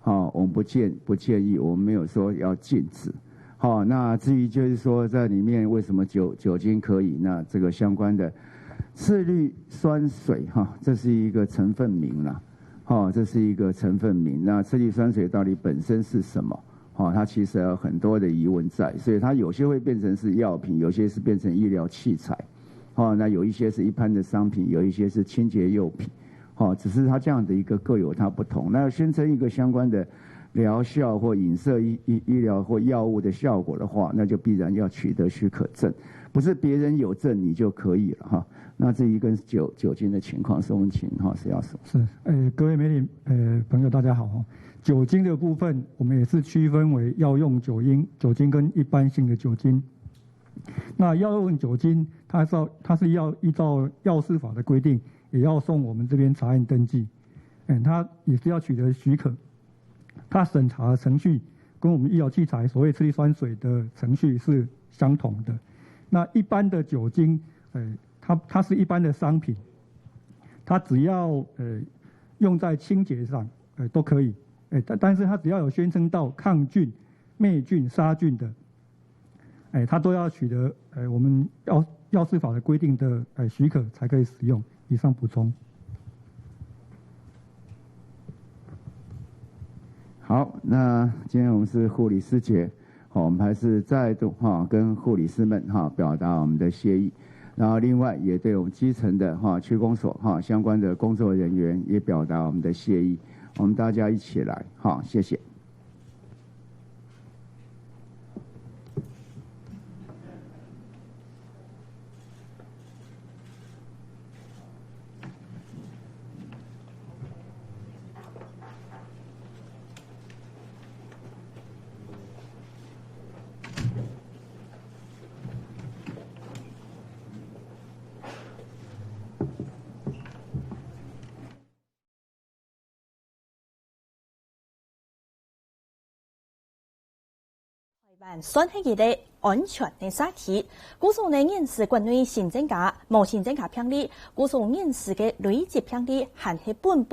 我们不建议，我们没有说要禁止那至于就是说在里面为什么酒精可以，那这个相关的次氯酸水这是一个成分名啦这是一个成分名。那次氯酸水到底本身是什么它其实有很多的疑问在，所以它有些会变成是药品，有些是变成医疗器材那有一些是一般的商品，有一些是清洁用品只是它这样的一个各有它不同。那要宣称一个相关的疗效或影射医疗或药物的效果的话，那就必然要取得许可证，不是别人有证你就可以了那这一跟酒精的情况，宋文琴是要说。是，各位媒体朋友大家好酒精的部分我们也是区分为药用酒精跟一般性的酒精。那药用酒精它是要依照药事法的规定，也要送我们这边查验登记，它也是要取得许可。它审查的程序跟我们医疗器材所谓次氯酸水的程序是相同的。那一般的酒精，它是一般的商品，它只要用在清洁上，都可以，但是它只要有宣称到抗菌、灭菌、杀菌的。它都要取得我们药事法的规定的许可才可以使用。以上补充。好，那今天我们是护理师节，我们还是再度跟护理师们表达我们的谢意，然后另外也对我们基层的区公所相关的工作人员也表达我们的谢意。我们大家一起来谢谢。选起的安全的沙体，古数的人事国内行政卡、无行政卡评里，古数人事的累计评里含是本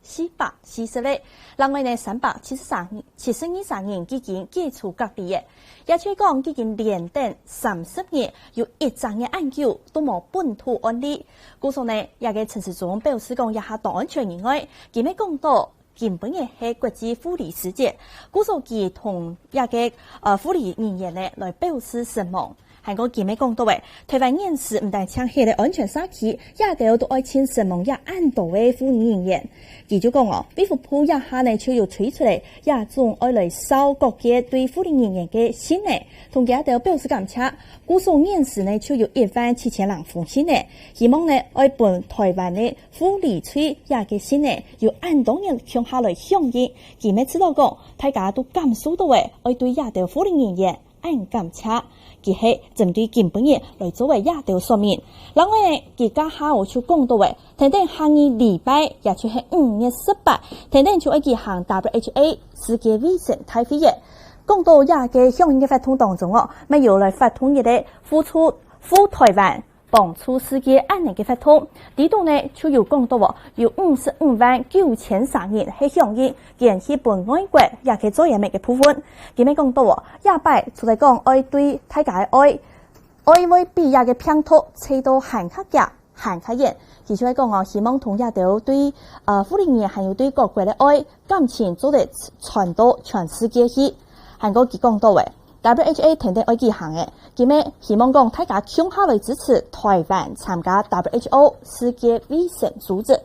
440例，另外呢373人已经解除隔离的，也就是讲已经连等30年，有100个案件都无本土案例。古数呢也个陈时中表示讲，也下大安全以外，今日讲到。今本日系国际护理师节，古数其同一个护理人员呢来表示声望，韩国今日讲到诶，台湾人士唔但抢起嚟安全沙期，也都爱亲神蒙也按度嘅妇女人员。佢就讲哦，庇护部一下呢就要推出嚟，也仲爱嚟收各界对妇女人员嘅信呢，同佢都表示感谢。古数人士呢就有17000人封信呢，希望呢爱本台湾嘅妇女吹也嘅信呢，要按当人向下嚟响应。佢咪知道讲，大家都感受到嘅，爱对也都妇女人员按感谢。佢係針對基本嘢嚟作為亞條說明。另外呢，佢家下我就講到嘅，等等下個禮拜，也就係5月18，等等就一個行 WHA 世界衛生大會議，講到亞嘅響應嘅發通當中哦，咪有嚟發通嘅咧，付台灣。幫助世界安寧嘅發通，呢度呢就有講到喎，有55,903人係響應，建議本外國也可以做嘢咩嘅部分。佢咪講到喎，亞擺就係講愛對大家愛為比亞嘅拼圖，切到韓客嘅韓客人，其實係講我希望同亞都對婦女人還有對各國嘅愛感情做得傳到全世界去。韓國佢講到嘅。WHA 停定愛舉行嘅，佢咪希望講大家向下來支持台灣參加 WHO 世界衛生組織，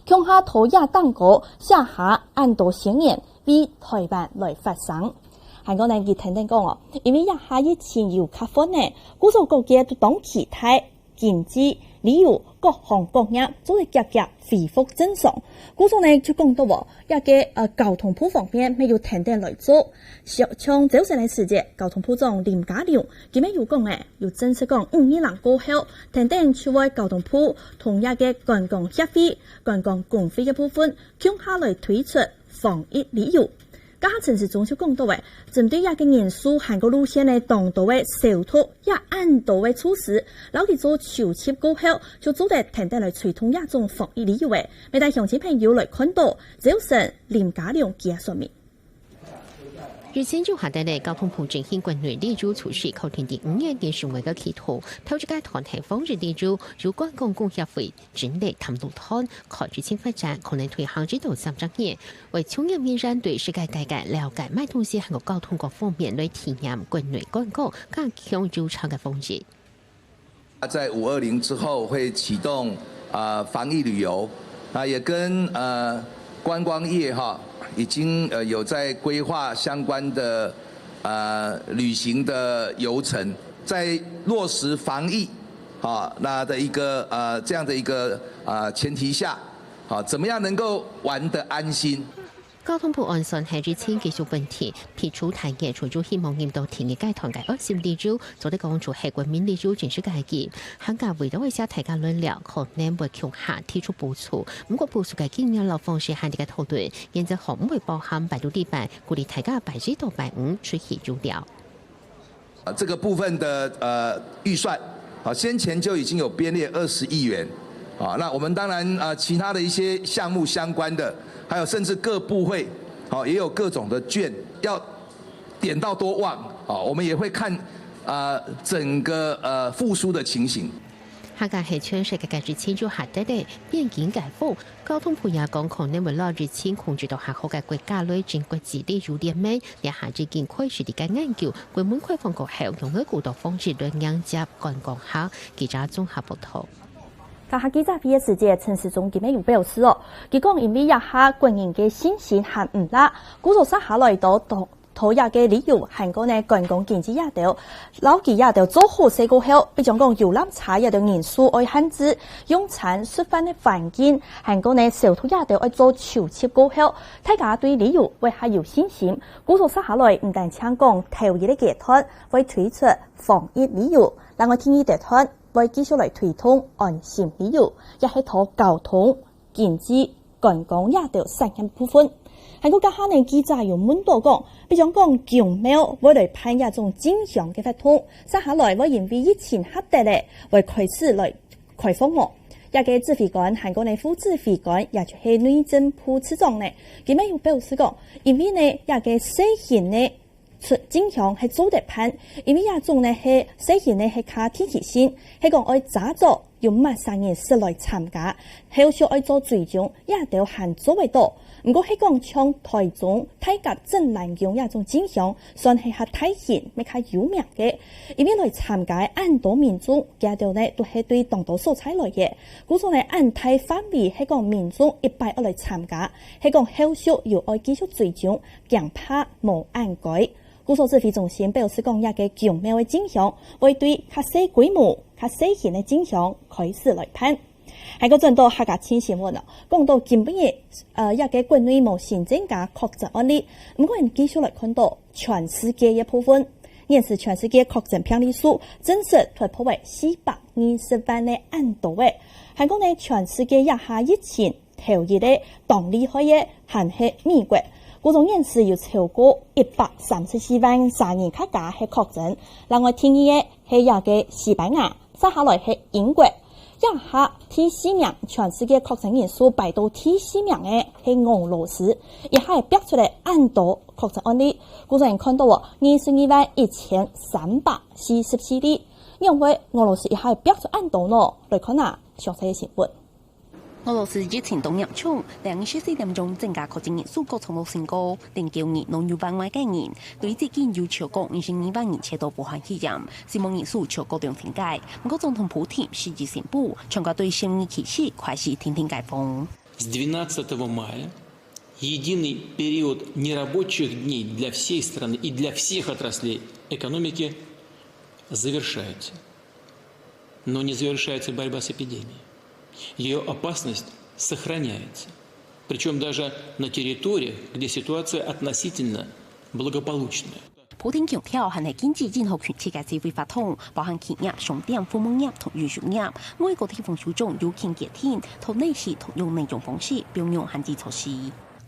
向下投亞當國下下按度宣言為台灣來發聲。韓國呢佢停定講哦，因為亞下疫情有較緩呢，各種各界都當期待經濟、旅遊各行各業做得漸漸恢復正常。各種呢就講到喎，一個交通部方面沒有停定來做。從早上嘅時節，交通部長林佳龍佢咪有講嘅，要正式講5年過後，停定出為交通部同一個觀光協會、觀光公費嘅部分，向下來推出防疫旅遊。家下城市中就講到嘅，針對一個人數韓國路線嘅當道嘅小偷也按道嘅措施，老佢做籌設過後，就做得停定來催通一種防疫旅遊嘅，未帶鄉親朋友來看到，早晨林佳龍嘅說明。日前就下帶嚟交通部振興軍隊列入措施，靠天第5年嘅成為嘅企圖，透過團體方式列入有關公共協會整理談論攤，考慮性發展可能推行至到3週年，為從業人員對世界大概了解買東西韓國交通各方面來體驗軍隊觀光加強入場嘅風險。在520之後會啟動防疫旅遊，也跟觀光業哈。已經有在規劃相關的旅行的遊程，在落實防疫那的一個這樣的一個前提下，怎麼樣能夠玩得安心？交通部按算係日前技術問題，撇除台嘅除咗希望驗到田嘅街堂嘅惡性例子，做得講出係國民例子正式解決，客家為咗一下大家論了，可能會向下提出補助。不過補助嘅經驗流方式係嘅討論，現在可唔會包含百度地板，鼓勵大家1%到5%出去入料。這個部分的預算，先前就已經有編列20億元，那我們當然其他的一些項目相關的。還有甚至各部會，也有各種的券，要點到多旺，我們也會看整個復甦的情形。客家係全世界嘅日前就下得嚟邊境解封，交通部也講可能會攞日前控制到客口嘅國家內整國治理入列尾，也下至見開始啲嘅研究，關門開放過後用嘅古道方式來迎接觀光客，記者綜合報道。家下記者會嘅時節，陳時中佢咪有表示哦，佢講因為一下軍人嘅信心還唔啦，故作下來到土日嘅理由，韓國呢觀光經濟也到，老幾也到做好勢過後，比如講遊覽車也到人數愛限制，用餐食飯嘅環境，韓國呢小土也到愛做籌設過後，大家對理由會係有信心，故作下來唔但搶講投入嘅集團會推出防疫理由，另外天意集團。為繼續來推動安心旅遊，也係討交通、經濟、觀光也都3個部分。韓國家下呢記者有問到講，比如講強苗會來判一種正常嘅發通，接下來會因為疫情嚇得咧，會開始來開放喎。一個指揮官，韓國呢副指揮官也就係內政部次長呢，佢咪有表示講，因為呢一個細型呢。經常係做得判，因為一種呢係細型呢係卡天氣線，係講愛早做有3人实来参加，后续爱做追踪，也都限座位多。不过，迄讲像台中、泰甲、镇南宫也种景象，算系较体现、咪较有名嘅。因为来参加按岛民众，家到呢都系对当地素材来嘅。故说呢，按大范围迄讲民众100来参加，迄讲后续又爱继续追踪，强拍无按改。故所指挥中心表示讲，也个强妙嘅景象，会对较小规模、较小型嘅景象开始来判。还个转到客家新新闻了，讲到今晡日，一个国内无新增加确诊案例，不过继续来看到全世界一部分，现时全世界确诊病例数正式突破为420万的案度诶。还讲呢，全世界一下疫情头一个当厉害的还是美国，嗰种现时有超过134万3人客家系确诊，另外听伊嘅系一个西班牙，接下来系英国。一下第4名，全世界确诊人数排到第4名嘅系俄罗斯，一下系逼出嚟按度确诊案例，古人看到22万1344例，因为俄罗斯一下系逼出按度咯。来看下详细嘅新闻。俄羅斯疫情當嚴重，24點鐘增加確診人數各創冇新高，09年農業番外嘅人，對至今有超過22萬人切到武漢肺炎，死亡人數超過2000計。不過總統普京隨即宣布，全國對新年開始開始停解封。С 12 мая единый период нерабочих дней для всей страны и для всех отраслей экономики завершается. Но не завершается борьба с эпидемией. Ее опасность сохраняется, причем даже на территориях, где ситуация относительно благополучная. 普京強調，係經濟任何權切嘅社會發通，包含企業、商店、服務業同娛樂業，每個地方首長有權決定同內時同用哪種方式表用限制措施。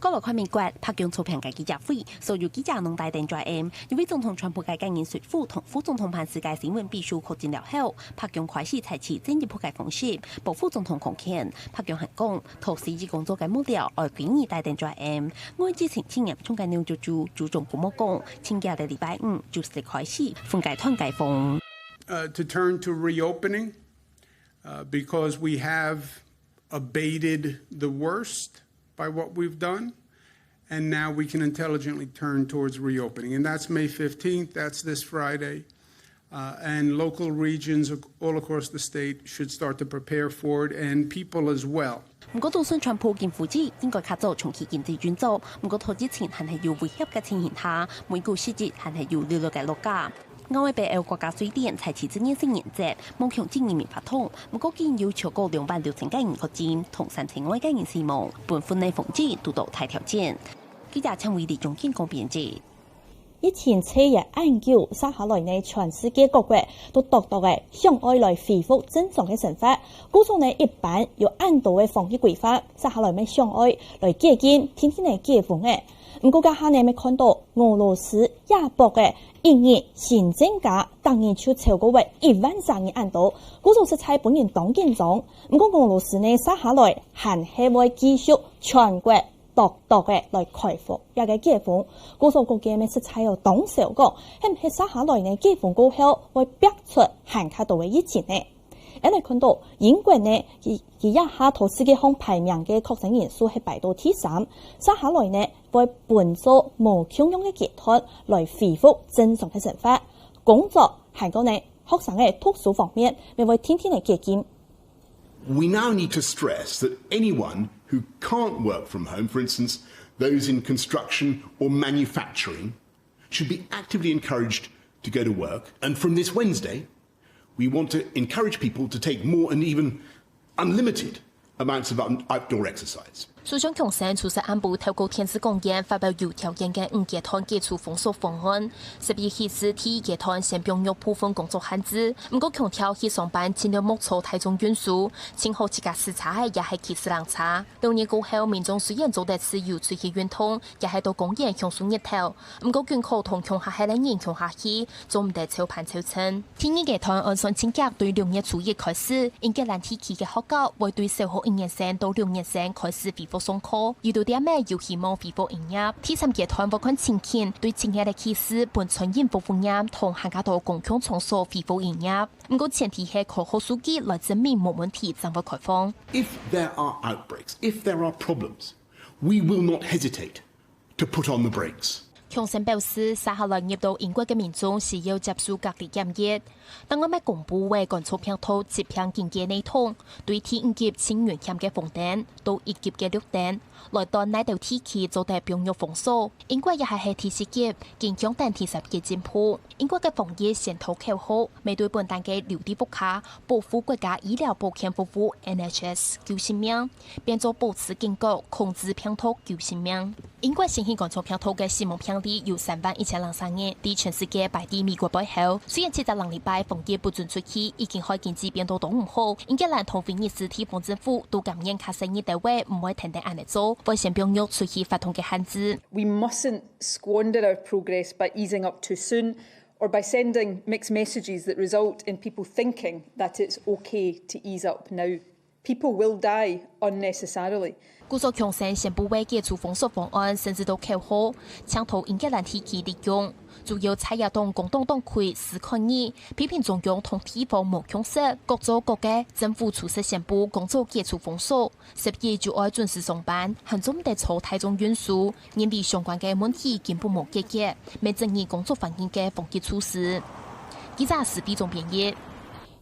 過來看美國，柏強操平嘅記者會，所有記者能帶電 JM， 因為總統川普嘅個人說服同副總統潘斯嘅新聞必須確診了後，柏強開始採取進一步嘅方式，保護總統空間。柏強係講，同實際工作嘅目標係建議帶電 JM， 我之前青年從嘅紐約州主總顧問講，請假嘅禮拜5就是開始分階段解封。To turn to reopening, because we have abated the worst by what we've done, and now we can intelligently turn towards reopening. And that's May 15th, that's this Friday. And local regions all across the state should start to prepare for it, and people as well. 唔過，就算川普政府指應該卡做重啟經濟運作，唔過投資前還係要威脅嘅情形下，每個細節還係要略略嘅落價。歐美北歐國家瑞典採取針對性原則，目強制人民發通，不過竟有超過26000個人確診，同3000個人死亡，本府內封禁都到太條件。記者陳偉利中健康編輯。疫情7月按久，接下來呢，全世界各國都獨獨嘅向外來恢復正常嘅生活。故此呢，一般有按度嘅防疫規劃，接下來咪向外來解禁，天天嚟解封嘅。唔過家下呢，咪看到俄羅斯亞博嘅一日新增加，當然就超過為13000按度。故此是在本人當緊張。唔過俄羅斯呢，接下來還係會繼續全國獨嘅來開放，一個解封。故所國嘅咪是採有當時講，係唔係接下來呢解封過後會逼出更加多嘅疫情呢？我哋看到英國呢，佢一下頭世界上排名嘅確診人數係排到第3，接下來呢會伴做無強用嘅階段來恢復正常嘅生活。工作還有呢學生嘅讀書方面，咪會天天嚟解禁。We now need to stress that anyone who can't work from home, for instance, those in construction or manufacturing, should be actively encouraged to go to work. And from this Wednesday, we want to encourage people to take more and even unlimited amounts of outdoor exercise. 首相強生出席安部透過電視講演，發表有條件嘅5階段解除封鎖方案。12起始第1階段先不用部分工作限制，不過強調去上班盡量莫坐太重運輸，前後自家視察也係其實人差。6年過後，民眾雖然做得自由出去運動，也係到公園享受日頭，不過捐口同強下係兩人強下去，做唔得超盤超稱。第2階段按算請假對6月初1開始，英格蘭地區嘅學校會對小學1年生到6年生開始恢復复上课，遇到啲咩有希望恢复营业。第三阶段包括前期对今日的起始本村应付风险同客家岛公共场所恢复营业。不过前提系靠好数据来证明冇问题，才会开放。If there are outbreaks, if there are problems, we will not hesitate to put on the brakes. 强生表示，接下来入到英国嘅民众是要接受隔离检疫。当我哋公布嘅赶速片套接片经嘅内通，对第五级清源险嘅封单到一级嘅绿单，来到呢度天气做得병肉封锁。英國也係第四級，健康等第十嘅進步。英國嘅防疫先頭口號，面對本單嘅留地復卡，保護國家醫療保險服務 NHS 救性命，變做保持警覺，控制片套救性命。英國先起趕速片套嘅死亡病例有31003人，喺全世界排喺美國背後。雖然7個禮拜防疫不准出去，已經開經濟變到都唔好。英格蘭同威爾斯地方政府都感應卡生意單位唔會停定按嚟做，為先病肉出去發通嘅限制。 We mustn't squander our progress by easing up too soon, or by sending mixed messages that result in people thinking that it's okay to ease up now. People will die unnecessarily. 故作強生宣布為解除封鎖方案，甚至都口號，搶頭英格蘭天氣利用。主要蔡亞東共黨黨魁斯抗議，批評中央同地方冇共識，各做各嘅。政府隨時宣布工作解除封鎖，12就要準時上班，很多唔得坐台中運輸，因為相關嘅問題根本冇解決，未正義工作環境嘅防疫措施。記者史必總編譯。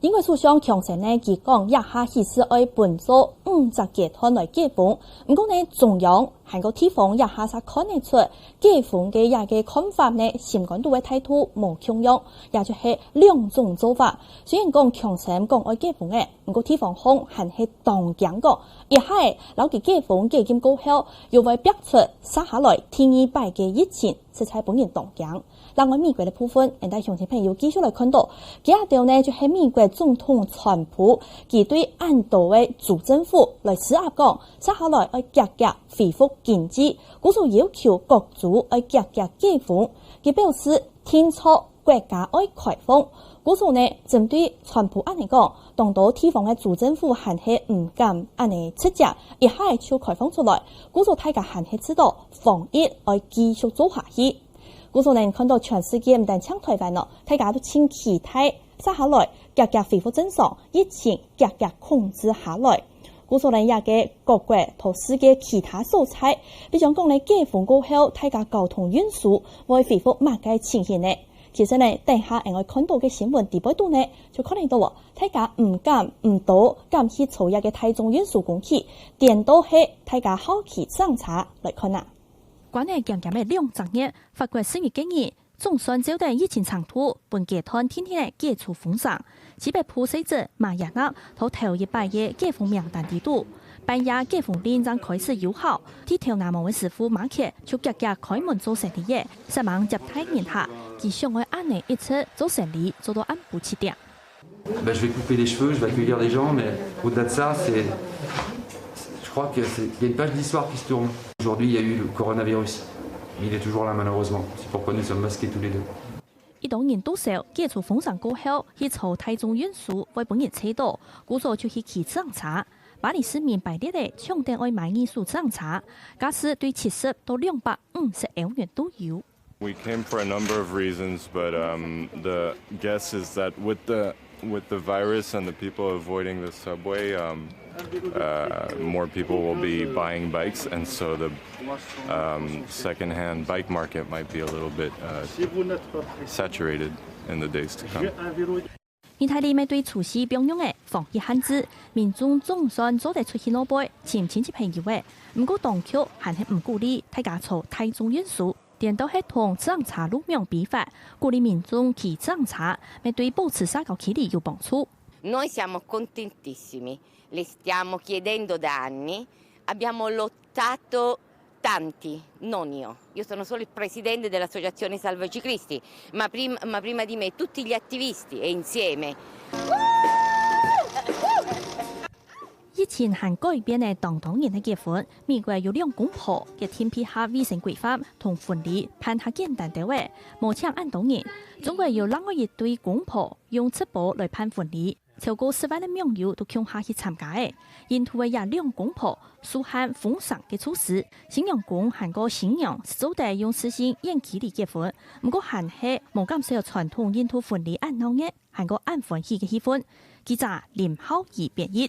英國首相強生呢，佢講一下其實愛本做50階段來解封，不過呢中央韓國地方一下才看得出解封嘅一個看法呢，新冠度嘅態度冇強硬，也就是兩種做法。雖然講強生講愛解封嘅，不過地方方還係當講講，一下老佢解封幾經過後，又會逼出接下來第2擺嘅疫情，實在本人當講。另外美國嘅部分，人哋鄉親朋友繼續來看到，第二條呢就係美國總統川普，佢對印度嘅主政府來施壓講，接下來要積極恢復經濟，故作要求各族要積極解封。佢表示聽錯國家要開放，故作呢針對川普案嚟講，當到地方嘅主政府還係唔敢按嚟出價，一下就開放出來，故作大家還係知道防疫要繼續做下去。故所能看到全世界唔但搶台灣咯，大家都請期待接下來積極恢復正常，疫情積極控制下來。故所能也嘅各國同世界其他所在，比如講呢解封過後，大家交通運輸會恢復乜嘅情形呢？其實呢，等下我看到嘅新聞地報度呢，就可能到大家唔敢唔到敢去坐一嘅大眾運輸工具，點都係大家好奇上查來看啊。關於強強嘅兩週日，法國10月經驗，總算照定疫情長途，本階段天天嘅解除封鎖，只被普世者馬亞納同頭一擺嘅解封名單地度，半夜解封令將開始有效，啲條南門嘅師傅馬克就積極開門做生意嘅，失望接待面客，佢想愛按呢一次做生意做到暗部7點。Je vais couper les cheveux, je vais accueillir les gens, mais au-delà de ça, je crois qu'il y a une page d'histoire qui se tourne. Aujourd'hui, il y a eu le coronavirus. Il est toujours là, malheureusement. C'est pourquoi nous sommes masqués tous les deux. 一當然都少解除封鎖過後，去坐台中運輸為本日車道，故所就去騎自行車。巴黎市民排列嘅搶定愛買藝術自行車，假使對70到250元都有。We came for a number of reasons, but the guess is that with the virus and the people avoiding the subway, more people will be buying bikes, and so the second-hand bike market might be a little bit saturated in the days to come. 意大利面對除夕病用嘅防疫限制，民眾總算做得出去攞杯，請親戚朋友嘅，唔過當局還係唔鼓勵大家坐大眾運輸。點都係同自行車路面比法，鼓勵民眾騎自行車，咪對保持社交距離有幫助。Noi siamo contentissimi, le stiamo chiedendo da anni, abbiamo lottato tanti, non io. Io sono solo il presidente dell'associazione Salva i Ciclisti, ma prima di me tutti gli attivisti e insieme. 疫情還改變嘅當人嘅結婚，美國有2公婆嘅天批下衛生規範同婚禮辦下簡單啲嘅，冇請按當人。中國有另外一對公婆用直播來辦婚禮，超過10萬的網友都搶下去參加嘅。沿途嘅也兩公婆蘇漢封賞嘅措施，新娘公韓國新娘做得用事先遠距離結婚，不過還係冇感受傳統沿途婚禮按鬧嘅韓國按歡喜嘅氣氛。記者林浩儀編譯。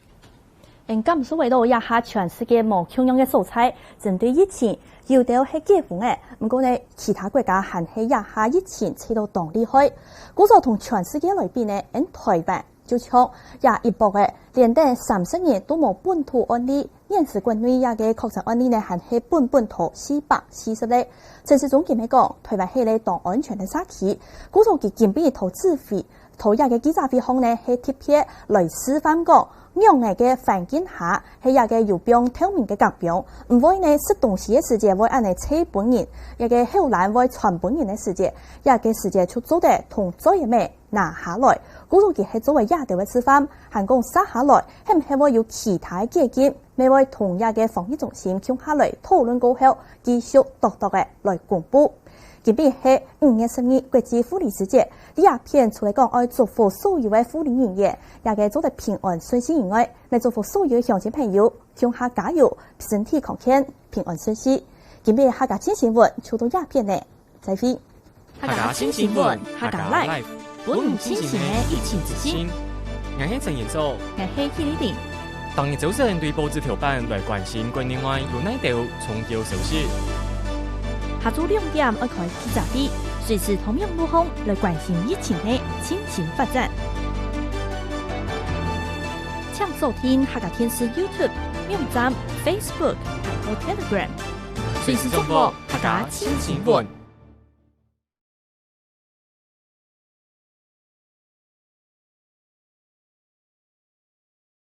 甘肅為到也下全世界冇同樣嘅素材，針對疫情，有啲係解封嘅，不過呢，其他國家還係也下疫情吹到當厲害。故作同全世界來比呢，台灣就像也一波嘅，連帶30年都冇本土案例，現時國內也嘅確診案例呢，還係本土440例。陳時中佢咪講，台灣係咧當安全嘅沙期，故作佢準備投資費，投入嘅記者會後呢，係貼片來示範講。讓我嘅環境下係一個有標透明嘅隔標，唔會呢食東西嘅時節會按嚟吹本人，一個後來會傳本人嘅時節，一個時節出做得同作業咩拿下來，故作佢係作為亞洲嘅示範，韓國殺下來，係唔係會有其他嘅基金，未會同一個防疫中心傾下來討論過後，繼續獨嘅來公布。今日係5月12日國際婦女節，呢一片除了講愛祝福所有嘅婦女人員，也嘅做得平安順心以外，嚟祝福所有鄉親朋友，向下加油，身體康健，平安順心。今日客家新新聞，出到一片呢，再會。客家新新聞，客家 live， 本唔清醒嘅疫情之心。我係陳彥祖，我係許麗玲。當日早上對報紙條版來關心國內外有哪條重要消息。下晝2點要開記者會，隨時同樣路況來關心疫情的情形發展。請收聽客家電視 YouTube 網站、Facebook 和 Telegram，隨時掌握客家新新聞。